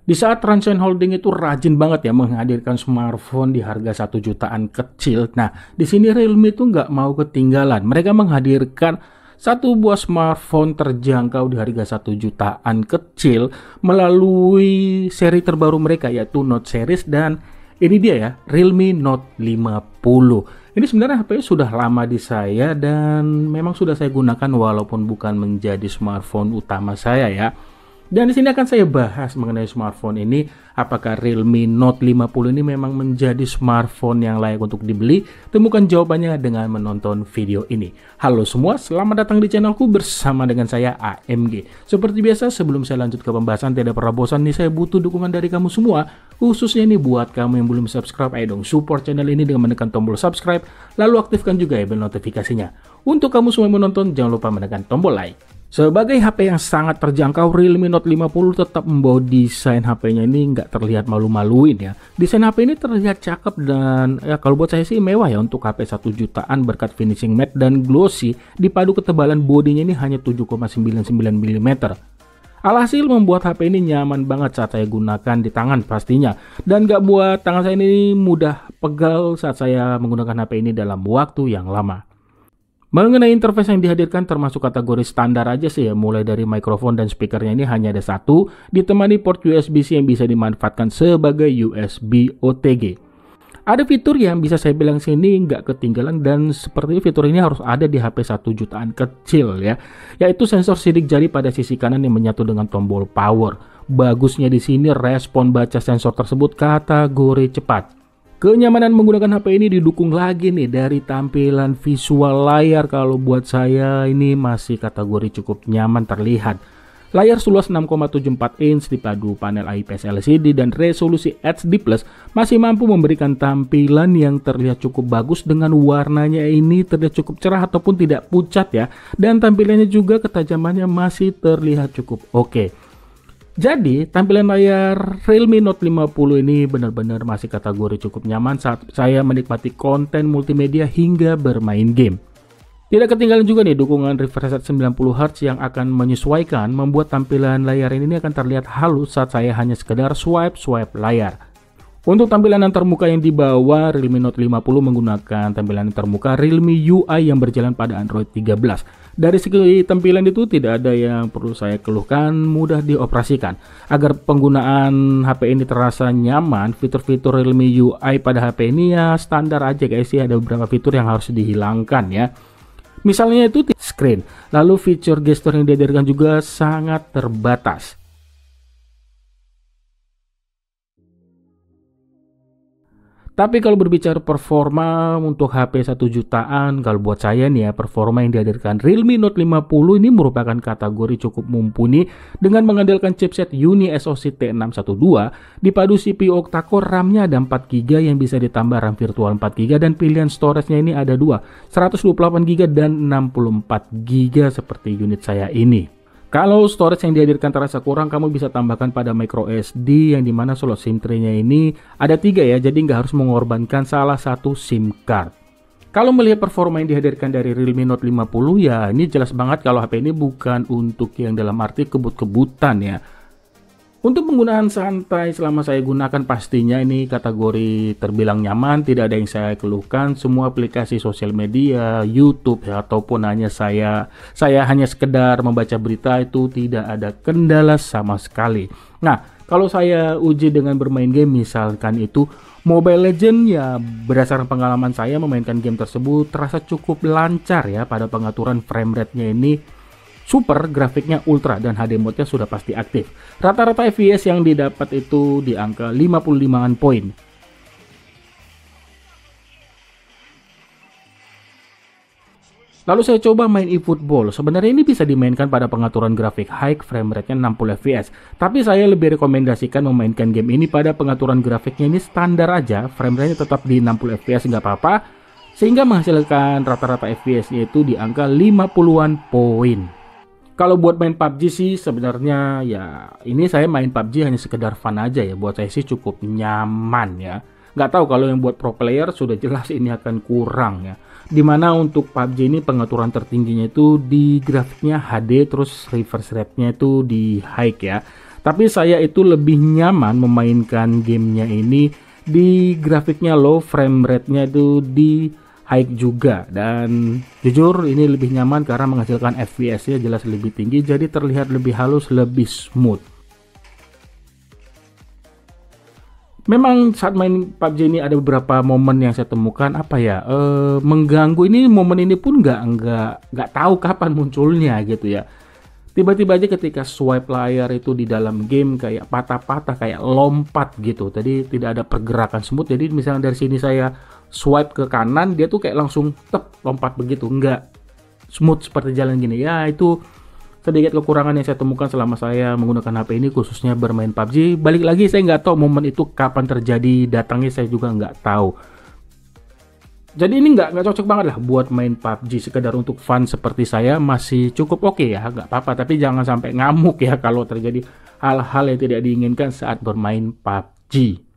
Di saat Transsion Holding itu rajin banget ya menghadirkan smartphone di harga 1 jutaan kecil. Nah, di sini Realme itu nggak mau ketinggalan. Mereka menghadirkan satu buah smartphone terjangkau di harga 1 jutaan kecil melalui seri terbaru mereka yaitu Note series, dan ini dia ya, Realme Note 50. Ini sebenarnya HP sudah lama di saya dan memang sudah saya gunakan walaupun bukan menjadi smartphone utama saya ya. Dan di sini akan saya bahas mengenai smartphone ini, apakah Realme Note 50 ini memang menjadi smartphone yang layak untuk dibeli? Temukan jawabannya dengan menonton video ini. Halo semua, selamat datang di channelku bersama dengan saya AMG. Seperti biasa, sebelum saya lanjut ke pembahasan, tidak pernah bosan nih, saya butuh dukungan dari kamu semua. Khususnya nih buat kamu yang belum subscribe, ayo dong support channel ini dengan menekan tombol subscribe, lalu aktifkan juga ya bel notifikasinya. Untuk kamu semua yang menonton, jangan lupa menekan tombol like. Sebagai HP yang sangat terjangkau, Realme Note 50 tetap membawa desain HP-nya ini nggak terlihat malu-maluin ya. Desain HP ini terlihat cakep dan ya kalau buat saya sih mewah ya untuk HP 1 jutaan berkat finishing matte dan glossy dipadu ketebalan bodinya ini hanya 7,99 mm. Alhasil membuat HP ini nyaman banget saat saya gunakan di tangan pastinya. Dan nggak buat tangan saya ini mudah pegal saat saya menggunakan HP ini dalam waktu yang lama. Mengenai interface yang dihadirkan termasuk kategori standar aja sih ya, mulai dari mikrofon dan speakernya ini hanya ada satu, ditemani port USB-C yang bisa dimanfaatkan sebagai USB OTG. Ada fitur yang bisa saya bilang sini nggak ketinggalan dan seperti fitur ini harus ada di HP 1 jutaan kecil ya, yaitu sensor sidik jari pada sisi kanan yang menyatu dengan tombol power. Bagusnya di sini respon baca sensor tersebut kategori cepat. Kenyamanan menggunakan HP ini didukung lagi nih dari tampilan visual layar. Kalau buat saya ini masih kategori cukup nyaman terlihat. Layar seluas 6,74 inch dipadu panel IPS LCD dan resolusi HD+ masih mampu memberikan tampilan yang terlihat cukup bagus dengan warnanya ini terlihat cukup cerah ataupun tidak pucat ya. Dan tampilannya juga ketajamannya masih terlihat cukup oke. Jadi, tampilan layar Realme Note 50 ini benar-benar masih kategori cukup nyaman saat saya menikmati konten multimedia hingga bermain game. Tidak ketinggalan juga nih dukungan refresh rate 90Hz yang akan menyesuaikan membuat tampilan layar ini akan terlihat halus saat saya hanya sekedar swipe layar. Untuk tampilan antarmuka yang dibawa, Realme Note 50 menggunakan tampilan antarmuka Realme UI yang berjalan pada Android 13. Dari segi tampilan itu tidak ada yang perlu saya keluhkan, mudah dioperasikan. Agar penggunaan HP ini terasa nyaman, fitur-fitur Realme UI pada HP ini ya standar aja guys ya, ada beberapa fitur yang harus dihilangkan ya. Misalnya itu screen, lalu fitur gesture yang dihadirkan juga sangat terbatas. Tapi kalau berbicara performa untuk HP 1 jutaan, kalau buat saya nih ya, performa yang dihadirkan Realme Note 50 ini merupakan kategori cukup mumpuni dengan mengandalkan chipset Uni SoC T612 dipadu CPU octa-core, RAM-nya ada 4GB yang bisa ditambah RAM virtual 4GB dan pilihan storage-nya ini ada dua, 128GB dan 64GB seperti unit saya ini. Kalau storage yang dihadirkan terasa kurang, kamu bisa tambahkan pada micro SD yang dimana slot SIM tray-nya ini ada 3 ya, jadi nggak harus mengorbankan salah satu SIM card. Kalau melihat performa yang dihadirkan dari Realme Note 50 ya, ini jelas banget kalau HP ini bukan untuk yang dalam arti kebut-kebutan ya. Untuk penggunaan santai selama saya gunakan pastinya ini kategori terbilang nyaman, tidak ada yang saya keluhkan. Semua aplikasi sosial media, YouTube ya, ataupun hanya saya hanya sekedar membaca berita itu tidak ada kendala sama sekali. Nah, kalau saya uji dengan bermain game misalkan itu Mobile Legends ya, berdasarkan pengalaman saya memainkan game tersebut terasa cukup lancar ya, pada pengaturan frame rate-nya ini super, grafiknya ultra dan HD mode-nya sudah pasti aktif. Rata-rata FPS yang didapat itu di angka 55-an poin. Lalu saya coba main eFootball. Sebenarnya ini bisa dimainkan pada pengaturan grafik high, frame rate-nya 60 fps. Tapi saya lebih rekomendasikan memainkan game ini pada pengaturan grafiknya ini standar aja, frame rate-nya tetap di 60 fps nggak apa-apa, sehingga menghasilkan rata-rata FPS-nya itu di angka 50-an poin. Kalau buat main PUBG sih sebenarnya ya ini saya main PUBG hanya sekedar fun aja ya, buat saya sih cukup nyaman ya. Nggak tahu kalau yang buat pro player sudah jelas ini akan kurang ya. Dimana untuk PUBG ini pengaturan tertingginya itu di grafiknya HD, terus refresh rate-nya itu di high ya. Tapi saya itu lebih nyaman memainkan gamenya ini di grafiknya low, frame rate-nya itu di high juga. Dan jujur ini lebih nyaman karena menghasilkan FPS-nya jelas lebih tinggi, jadi terlihat lebih halus, lebih smooth. Memang saat main PUBG ini ada beberapa momen yang saya temukan mengganggu. Ini momen ini pun nggak tahu kapan munculnya gitu ya. Tiba-tiba aja ketika swipe layar itu di dalam game kayak patah-patah, kayak lompat gitu. Tadi tidak ada pergerakan smooth. Jadi misalnya dari sini saya swipe ke kanan, dia tuh kayak langsung lompat begitu. Nggak smooth seperti jalan gini. Ya itu sedikit kekurangan yang saya temukan selama saya menggunakan HP ini, khususnya bermain PUBG. Balik lagi, saya nggak tahu momen itu kapan terjadi, datangnya saya juga nggak tahu. Jadi ini nggak cocok banget lah buat main PUBG. Sekedar untuk fun seperti saya masih cukup oke ya, nggak apa-apa. Tapi jangan sampai ngamuk ya kalau terjadi hal-hal yang tidak diinginkan saat bermain PUBG.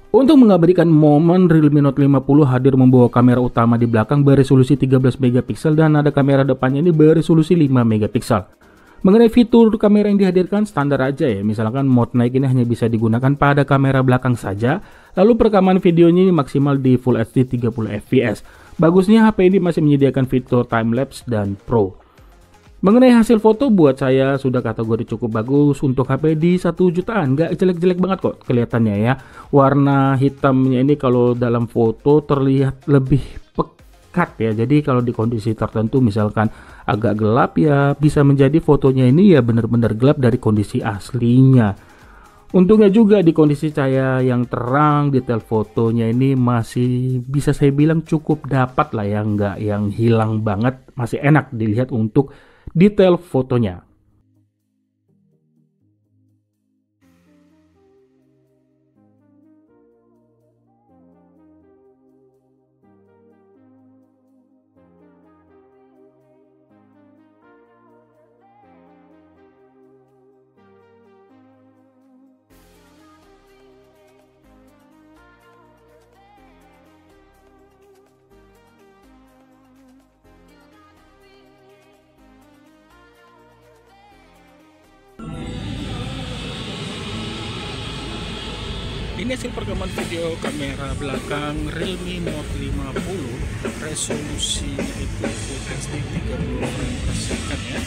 Untuk mengabadikan momen, Realme Note 50 hadir membawa kamera utama di belakang beresolusi 13 megapiksel dan ada kamera depannya ini beresolusi 5 megapiksel. Mengenai fitur kamera yang dihadirkan standar aja ya, misalkan mode naik ini hanya bisa digunakan pada kamera belakang saja, lalu perekaman videonya ini maksimal di Full HD 30 fps. Bagusnya HP ini masih menyediakan fitur timelapse dan Pro. Mengenai hasil foto, buat saya sudah kategori cukup bagus untuk HP di 1 jutaan. Nggak jelek-jelek banget kok kelihatannya ya. Warna hitamnya ini kalau dalam foto terlihat lebih pekat ya. Jadi kalau di kondisi tertentu misalkan agak gelap ya, bisa menjadi fotonya ini ya benar-benar gelap dari kondisi aslinya. Untungnya juga di kondisi cahaya yang terang, detail fotonya ini masih bisa saya bilang cukup dapat lah ya, nggak yang hilang banget, masih enak dilihat untuk detail fotonya. Ini hasil perekaman video kamera belakang Realme Note 50, resolusinya itu Full HD 30 frame per second ya.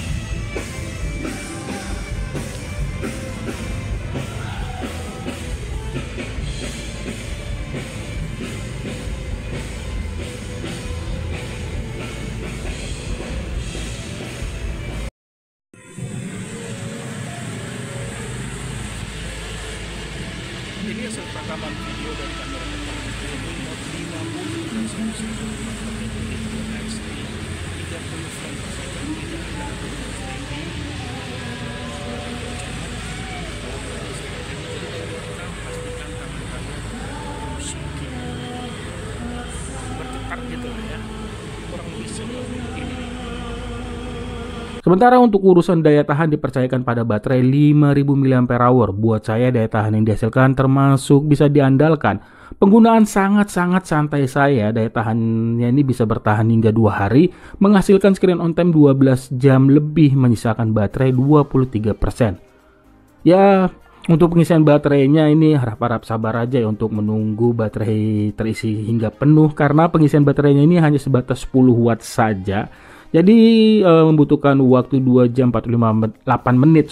Ini hasil perekaman video dari kamera depan Realme Note 50, resolusi 24 HD 30 frame per second, tidak ada bergetar gitu ya, kurang lebih seperti ini. Sementara untuk urusan daya tahan dipercayakan pada baterai 5000 mAh. Buat saya daya tahan yang dihasilkan termasuk bisa diandalkan. Penggunaan sangat-sangat santai saya, daya tahannya ini bisa bertahan hingga 2 hari, menghasilkan screen on time 12 jam lebih, menyisakan baterai 23%. Ya, untuk pengisian baterainya ini harap-harap sabar aja ya untuk menunggu baterai terisi hingga penuh, karena pengisian baterainya ini hanya sebatas 10 watt saja. Jadi membutuhkan waktu 2 jam 48 menit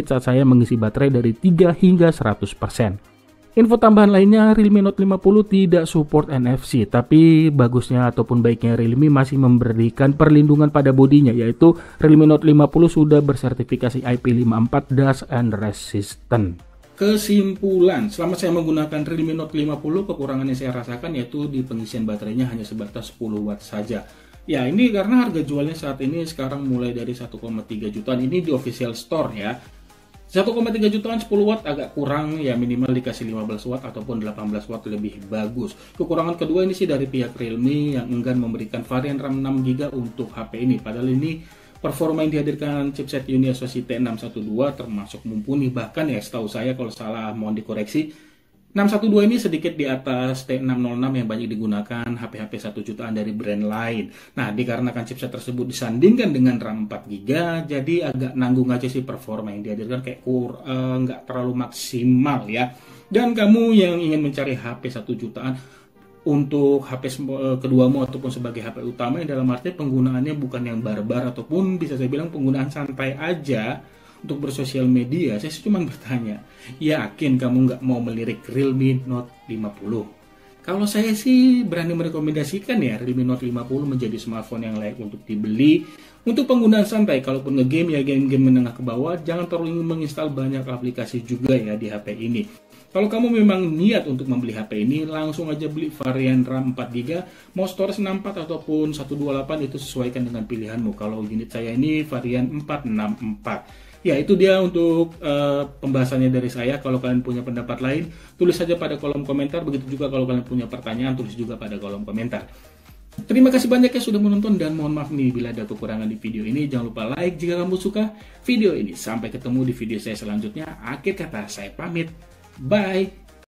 saat saya mengisi baterai dari 3 hingga 100%. Info tambahan lainnya, Realme Note 50 tidak support NFC, tapi bagusnya ataupun baiknya Realme masih memberikan perlindungan pada bodinya, yaitu Realme Note 50 sudah bersertifikasi IP54 dust and resistant. Kesimpulan, selama saya menggunakan Realme Note 50, kekurangan yang saya rasakan yaitu di pengisian baterainya hanya sebatas 10 watt saja. Ya, ini karena harga jualnya saat ini sekarang mulai dari 1,3 jutaan, ini di official store ya. 1,3 jutaan 10 watt agak kurang ya, minimal dikasih 15 watt ataupun 18 watt lebih bagus. Kekurangan kedua ini sih dari pihak Realme yang enggan memberikan varian RAM 6GB untuk HP ini. Padahal ini performa yang dihadirkan chipset Unisoc T612 termasuk mumpuni, bahkan ya setahu saya kalau salah mohon dikoreksi. 612 ini sedikit di atas T606 yang banyak digunakan HP-HP 1 jutaan dari brand lain. Nah, dikarenakan chipset tersebut disandingkan dengan RAM 4GB, jadi agak nanggung aja sih performa yang dihadirkan, kayak nggak terlalu maksimal ya. Dan kamu yang ingin mencari HP 1 jutaan untuk HP keduamu ataupun sebagai HP utama, yang dalam arti penggunaannya bukan yang barbar ataupun bisa saya bilang penggunaan santai aja untuk bersosial media, saya cuma bertanya, yakin kamu nggak mau melirik Realme Note 50? Kalau saya sih berani merekomendasikan ya, Realme Note 50 menjadi smartphone yang layak untuk dibeli untuk penggunaan santai. Kalaupun nge-game ya game-game menengah ke bawah, jangan terlalu menginstal banyak aplikasi juga ya di HP ini. Kalau kamu memang niat untuk membeli HP ini, langsung aja beli varian RAM 4GB, mau storage 64 ataupun 128 itu sesuaikan dengan pilihanmu. Kalau unit saya ini varian 464. Ya, itu dia untuk pembahasannya dari saya. Kalau kalian punya pendapat lain, tulis saja pada kolom komentar. Begitu juga kalau kalian punya pertanyaan, tulis juga pada kolom komentar. Terima kasih banyak ya sudah menonton, dan mohon maaf nih bila ada kekurangan di video ini. Jangan lupa like jika kamu suka video ini. Sampai ketemu di video saya selanjutnya. Akhir kata, saya pamit. Bye!